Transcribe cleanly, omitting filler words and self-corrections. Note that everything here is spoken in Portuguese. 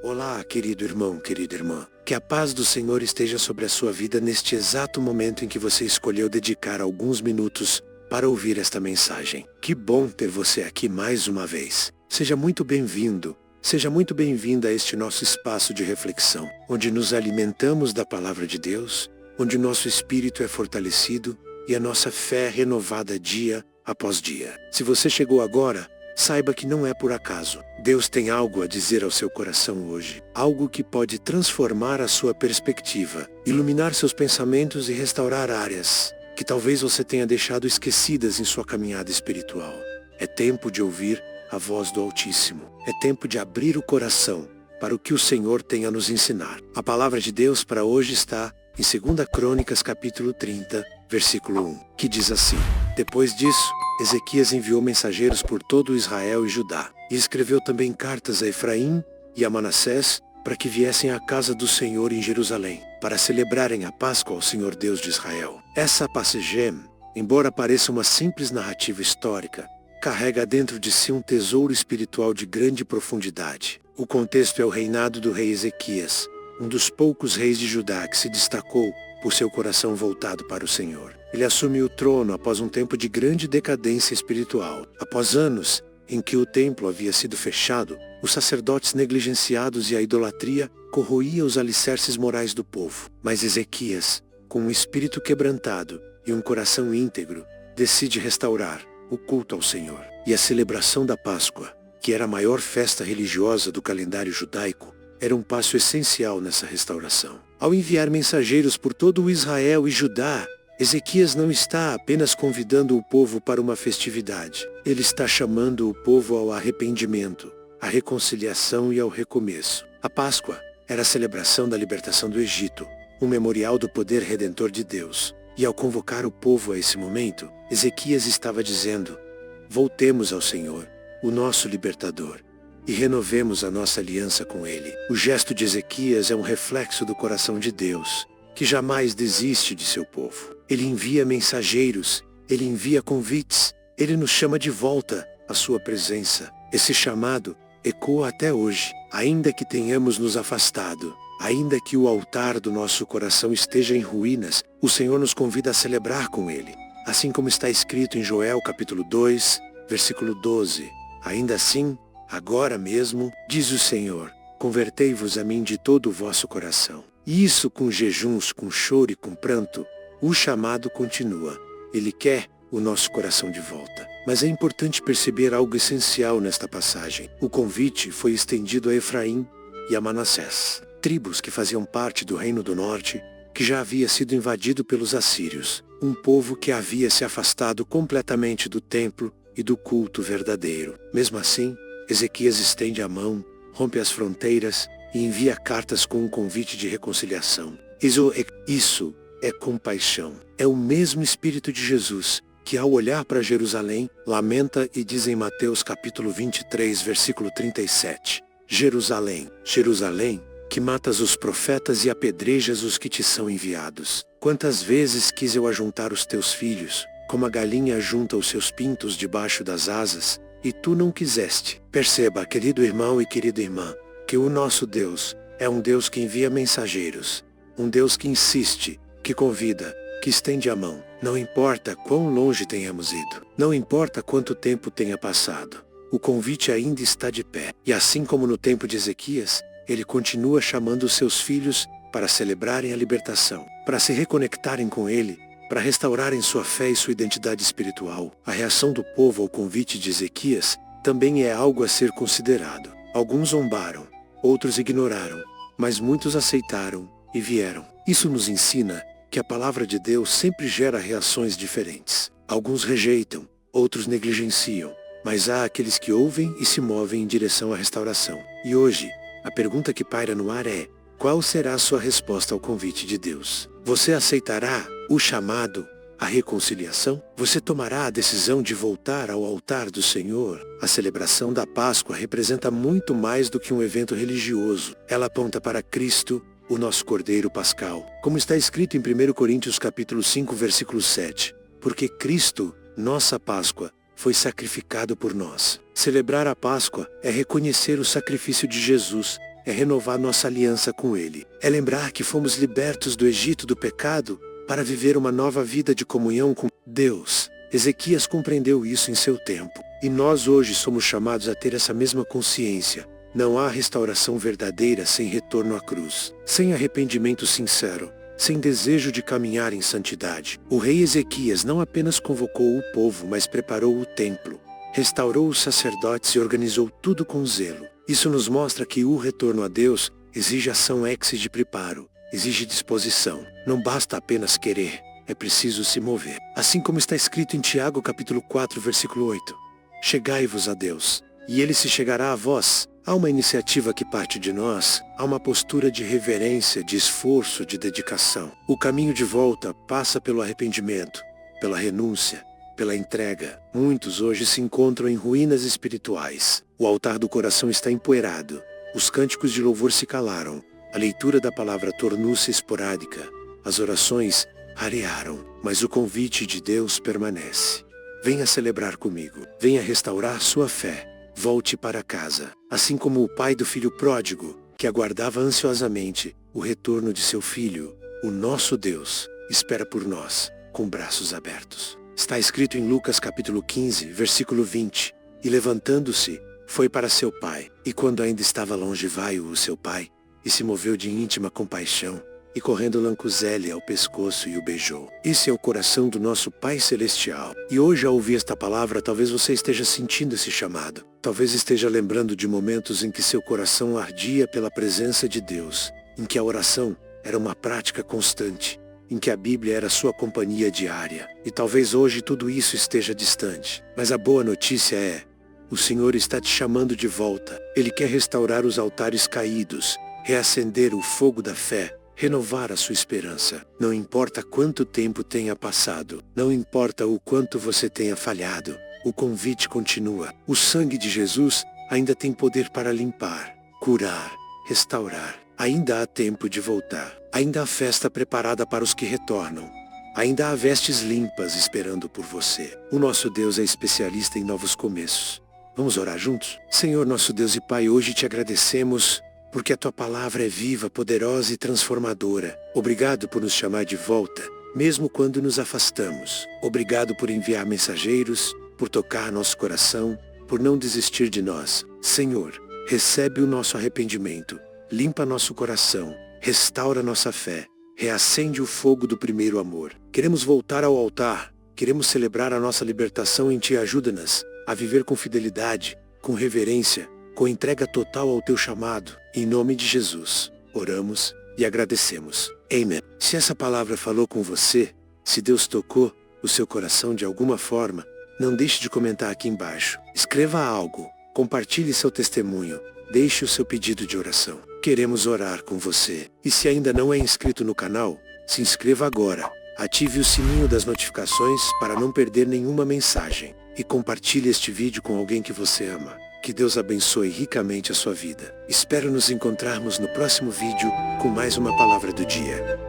Olá, querido irmão, querida irmã. Que a paz do Senhor esteja sobre a sua vida neste exato momento em que você escolheu dedicar alguns minutos para ouvir esta mensagem. Que bom ter você aqui mais uma vez. Seja muito bem-vindo, seja muito bem-vinda a este nosso espaço de reflexão, onde nos alimentamos da palavra de Deus, onde nosso espírito é fortalecido e a nossa fé é renovada dia após dia. Se você chegou agora, saiba que não é por acaso. Deus tem algo a dizer ao seu coração hoje. Algo que pode transformar a sua perspectiva, iluminar seus pensamentos e restaurar áreas que talvez você tenha deixado esquecidas em sua caminhada espiritual. É tempo de ouvir a voz do Altíssimo. É tempo de abrir o coração para o que o Senhor tem a nos ensinar. A palavra de Deus para hoje está em 2 Crônicas capítulo 30, versículo 1, que diz assim: Depois disso, Ezequias enviou mensageiros por todo Israel e Judá, e escreveu também cartas a Efraim e a Manassés para que viessem à casa do Senhor em Jerusalém, para celebrarem a Páscoa ao Senhor Deus de Israel. Essa passagem, embora pareça uma simples narrativa histórica, carrega dentro de si um tesouro espiritual de grande profundidade. O contexto é o reinado do rei Ezequias, um dos poucos reis de Judá que se destacou por seu coração voltado para o Senhor. Ele assume o trono após um tempo de grande decadência espiritual. Após anos em que o templo havia sido fechado, os sacerdotes negligenciados e a idolatria corroíam os alicerces morais do povo. Mas Ezequias, com um espírito quebrantado e um coração íntegro, decide restaurar o culto ao Senhor. E a celebração da Páscoa, que era a maior festa religiosa do calendário judaico, era um passo essencial nessa restauração. Ao enviar mensageiros por todo o Israel e Judá, Ezequias não está apenas convidando o povo para uma festividade. Ele está chamando o povo ao arrependimento, à reconciliação e ao recomeço. A Páscoa era a celebração da libertação do Egito, um memorial do poder redentor de Deus. E ao convocar o povo a esse momento, Ezequias estava dizendo: voltemos ao Senhor, o nosso libertador, e renovemos a nossa aliança com Ele. O gesto de Ezequias é um reflexo do coração de Deus, que jamais desiste de seu povo. Ele envia mensageiros, ele envia convites, ele nos chama de volta à sua presença. Esse chamado ecoa até hoje, ainda que tenhamos nos afastado, ainda que o altar do nosso coração esteja em ruínas, o Senhor nos convida a celebrar com Ele. Assim como está escrito em Joel capítulo 2, versículo 12. Ainda assim, agora mesmo, diz o Senhor, convertei-vos a mim de todo o vosso coração. E isso com jejuns, com choro e com pranto. O chamado continua. Ele quer o nosso coração de volta. Mas é importante perceber algo essencial nesta passagem. O convite foi estendido a Efraim e a Manassés, tribos que faziam parte do Reino do Norte, que já havia sido invadido pelos assírios, um povo que havia se afastado completamente do templo e do culto verdadeiro. Mesmo assim, Ezequias estende a mão, rompe as fronteiras e envia cartas com um convite de reconciliação. Isso é compaixão. É o mesmo Espírito de Jesus que, ao olhar para Jerusalém, lamenta e diz em Mateus capítulo 23, versículo 37, Jerusalém, Jerusalém, que matas os profetas e apedrejas os que te são enviados. Quantas vezes quis eu ajuntar os teus filhos, como a galinha ajunta os seus pintos debaixo das asas, e tu não quiseste. Perceba, querido irmão e querida irmã, que o nosso Deus é um Deus que envia mensageiros, um Deus que insiste, que convida, que estende a mão. Não importa quão longe tenhamos ido, não importa quanto tempo tenha passado, o convite ainda está de pé. E assim como no tempo de Ezequias, ele continua chamando os seus filhos para celebrarem a libertação, para se reconectarem com ele, para restaurarem sua fé e sua identidade espiritual. A reação do povo ao convite de Ezequias também é algo a ser considerado. Alguns zombaram, outros ignoraram, mas muitos aceitaram e vieram. Isso nos ensina que a palavra de Deus sempre gera reações diferentes. Alguns rejeitam, outros negligenciam, mas há aqueles que ouvem e se movem em direção à restauração. E hoje, a pergunta que paira no ar é: qual será a sua resposta ao convite de Deus? Você aceitará o chamado à reconciliação? Você tomará a decisão de voltar ao altar do Senhor? A celebração da Páscoa representa muito mais do que um evento religioso. Ela aponta para Cristo, o nosso Cordeiro Pascal. Como está escrito em 1 Coríntios capítulo 5, versículo 7. Porque Cristo, nossa Páscoa, foi sacrificado por nós. Celebrar a Páscoa é reconhecer o sacrifício de Jesus, é renovar nossa aliança com Ele. É lembrar que fomos libertos do Egito do pecado para viver uma nova vida de comunhão com Deus. Ezequias compreendeu isso em seu tempo. E nós hoje somos chamados a ter essa mesma consciência. Não há restauração verdadeira sem retorno à cruz, sem arrependimento sincero, sem desejo de caminhar em santidade. O rei Ezequias não apenas convocou o povo, mas preparou o templo, restaurou os sacerdotes e organizou tudo com zelo. Isso nos mostra que o retorno a Deus exige ação ex de preparo, exige disposição. Não basta apenas querer, é preciso se mover. Assim como está escrito em Tiago capítulo 4, versículo 8. Chegai-vos a Deus, e Ele se chegará a vós. Há uma iniciativa que parte de nós, há uma postura de reverência, de esforço, de dedicação. O caminho de volta passa pelo arrependimento, pela renúncia, pela entrega. Muitos hoje se encontram em ruínas espirituais. O altar do coração está empoeirado. Os cânticos de louvor se calaram. A leitura da palavra tornou-se esporádica. As orações rarearam. Mas o convite de Deus permanece. Venha celebrar comigo. Venha restaurar sua fé. Volte para casa. Assim como o pai do filho pródigo, que aguardava ansiosamente o retorno de seu filho, o nosso Deus espera por nós, com braços abertos. Está escrito em Lucas capítulo 15, versículo 20. E levantando-se, foi para seu pai. E quando ainda estava longe, veio o seu pai, e se moveu de íntima compaixão, e correndo lancou-lhe ao pescoço e o beijou. Esse é o coração do nosso Pai Celestial. E hoje, ao ouvir esta palavra, talvez você esteja sentindo esse chamado. Talvez esteja lembrando de momentos em que seu coração ardia pela presença de Deus, em que a oração era uma prática constante, em que a Bíblia era sua companhia diária. E talvez hoje tudo isso esteja distante. Mas a boa notícia é, o Senhor está te chamando de volta. Ele quer restaurar os altares caídos, reacender o fogo da fé, renovar a sua esperança. Não importa quanto tempo tenha passado, não importa o quanto você tenha falhado, o convite continua. O sangue de Jesus ainda tem poder para limpar, curar, restaurar. Ainda há tempo de voltar. Ainda há festa preparada para os que retornam. Ainda há vestes limpas esperando por você. O nosso Deus é especialista em novos começos. Vamos orar juntos? Senhor nosso Deus e Pai, hoje te agradecemos porque a tua palavra é viva, poderosa e transformadora. Obrigado por nos chamar de volta, mesmo quando nos afastamos. Obrigado por enviar mensageiros, por tocar nosso coração, por não desistir de nós. Senhor, recebe o nosso arrependimento, limpa nosso coração, restaura nossa fé, reacende o fogo do primeiro amor. Queremos voltar ao altar, queremos celebrar a nossa libertação em Ti. Ajuda-nos a viver com fidelidade, com reverência, com entrega total ao Teu chamado. Em nome de Jesus, oramos e agradecemos. Amém. Se essa palavra falou com você, se Deus tocou o seu coração de alguma forma, não deixe de comentar aqui embaixo. Escreva algo, compartilhe seu testemunho, deixe o seu pedido de oração. Queremos orar com você. E se ainda não é inscrito no canal, se inscreva agora. Ative o sininho das notificações para não perder nenhuma mensagem. E compartilhe este vídeo com alguém que você ama. Que Deus abençoe ricamente a sua vida. Espero nos encontrarmos no próximo vídeo com mais uma palavra do dia.